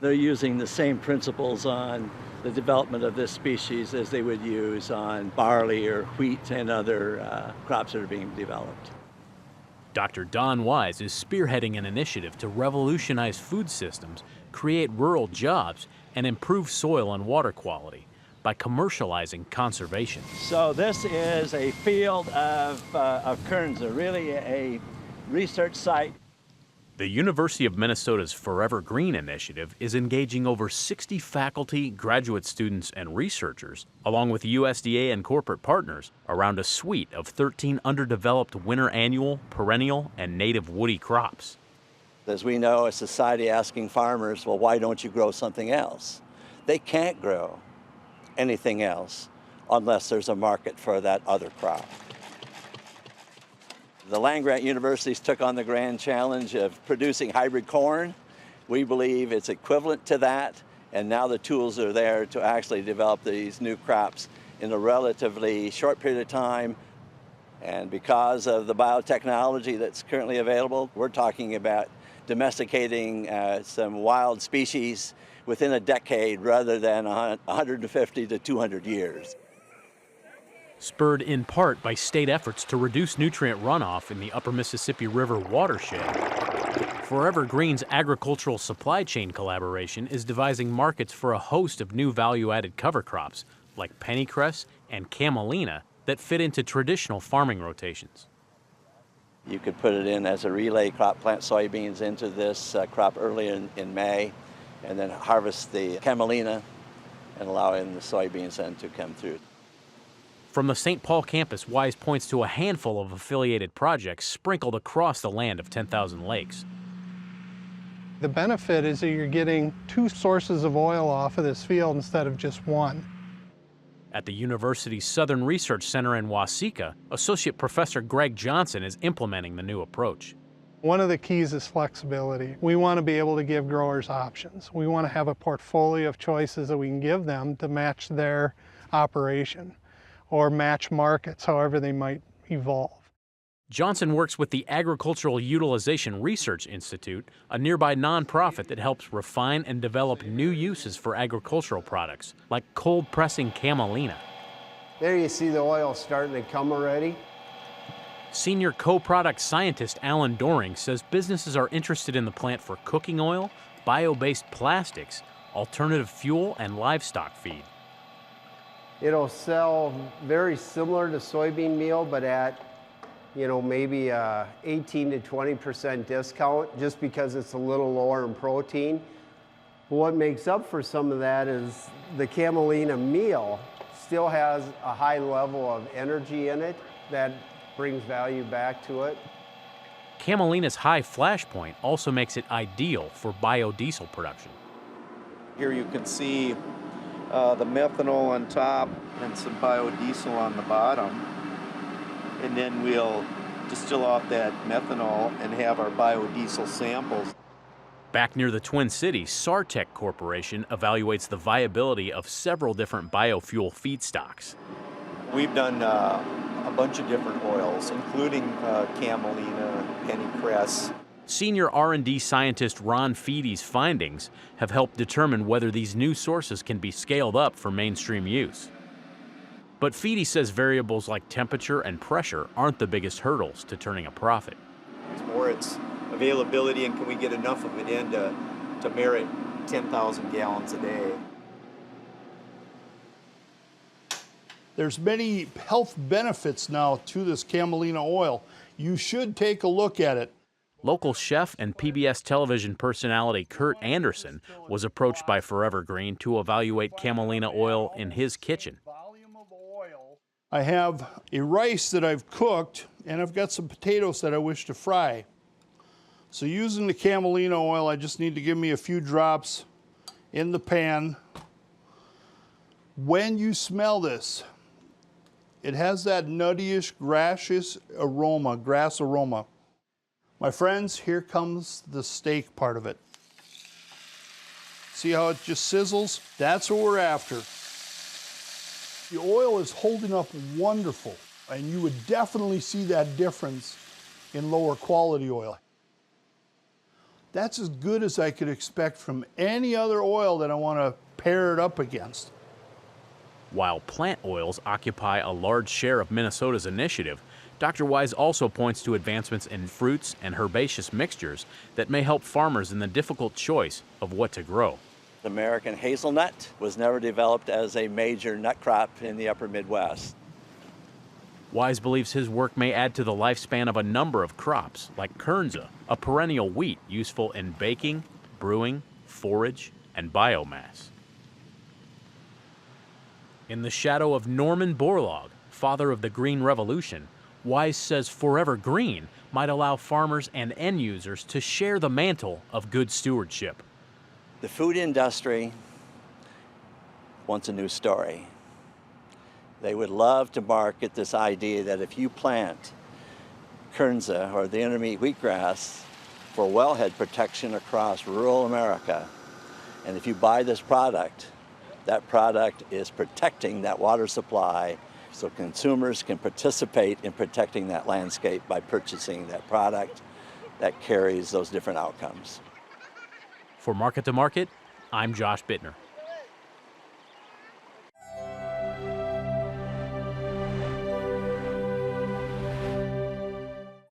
They're using the same principles on the development of this species as they would use on barley or wheat and other crops that are being developed. Dr. Don Wyse is spearheading an initiative to revolutionize food systems, create rural jobs, and improve soil and water quality by commercializing conservation. So this is a field of kerns, really a research site. The University of Minnesota's Forever Green initiative is engaging over 60 faculty, graduate students, and researchers, along with USDA and corporate partners, around a suite of 13 underdeveloped winter annual, perennial, and native woody crops. As we know, a society asking farmers, well, why don't you grow something else? They can't grow anything else unless there's a market for that other crop. The land-grant universities took on the grand challenge of producing hybrid corn. We believe it's equivalent to that, and now the tools are there to actually develop these new crops in a relatively short period of time. And because of the biotechnology that's currently available, we're talking about domesticating some wild species within a decade rather than 150 to 200 years. Spurred in part by state efforts to reduce nutrient runoff in the upper Mississippi River watershed, Forever Green's agricultural supply chain collaboration is devising markets for a host of new value-added cover crops like pennycress and camelina that fit into traditional farming rotations. You could put it in as a relay crop, plant soybeans into this crop early in May, and then harvest the camelina and allow in the soybeans then to come through. From the St. Paul campus, Wyse points to a handful of affiliated projects sprinkled across the land of 10,000 lakes. The benefit is that you're getting 2 sources of oil off of this field instead of just one. At the university's Southern Research Center in Waseca, Associate Professor Greg Johnson is implementing the new approach. One of the keys is flexibility. We want to be able to give growers options. We want to have a portfolio of choices that we can give them to match their operation or match markets, however they might evolve. Johnson works with the Agricultural Utilization Research Institute, a nearby nonprofit that helps refine and develop new uses for agricultural products, like cold pressing camelina. There you see the oil starting to come already. Senior co-product scientist Alan Doring says businesses are interested in the plant for cooking oil, bio-based plastics, alternative fuel, and livestock feed. It'll sell very similar to soybean meal, but at, maybe a 18 to 20% discount just because it's a little lower in protein. But what makes up for some of that is the camelina meal still has a high level of energy in it that brings value back to it. Camelina's high flash point also makes it ideal for biodiesel production. Here you can see the methanol on top and some biodiesel on the bottom. And then we'll distill off that methanol and have our biodiesel samples. Back near the Twin Cities, Sartec Corporation evaluates the viability of several different biofuel feedstocks. We've done a bunch of different oils, including camelina, pennycress. Senior R&D scientist Ron Feedy's findings have helped determine whether these new sources can be scaled up for mainstream use. But Feedy says variables like temperature and pressure aren't the biggest hurdles to turning a profit. It's more its availability and can we get enough of it in to merit 10,000 gallons a day. There's many health benefits now to this camelina oil. You should take a look at it. Local chef and PBS television personality Kurt Anderson was approached by Forever Green to evaluate camelina oil in his kitchen. I have a rice that I've cooked, and I've got some potatoes that I wish to fry. So using the camelina oil, I just need to give me a few drops in the pan. When you smell this, it has that nuttyish, grassish aroma, grass aroma. My friends, here comes the steak part of it. See how it just sizzles? That's what we're after. The oil is holding up wonderful, and you would definitely see that difference in lower quality oil. that's as good as I could expect from any other oil that I want to pair it up against. While plant oils occupy a large share of Minnesota's initiative, Dr. Wyse also points to advancements in fruits and herbaceous mixtures that may help farmers in the difficult choice of what to grow. The American hazelnut was never developed as a major nut crop in the upper Midwest. Wyse believes his work may add to the lifespan of a number of crops, like kernza, a perennial wheat useful in baking, brewing, forage, and biomass. In the shadow of Norman Borlaug, father of the Green Revolution, Wyse says Forever Green might allow farmers and end users to share the mantle of good stewardship. The food industry wants a new story. They would love to market this idea that if you plant kernza or the intermediate wheatgrass for wellhead protection across rural America, and if you buy this product, that product is protecting that water supply, so consumers can participate in protecting that landscape by purchasing that product that carries those different outcomes. For Market to Market, I'm Josh Bittner.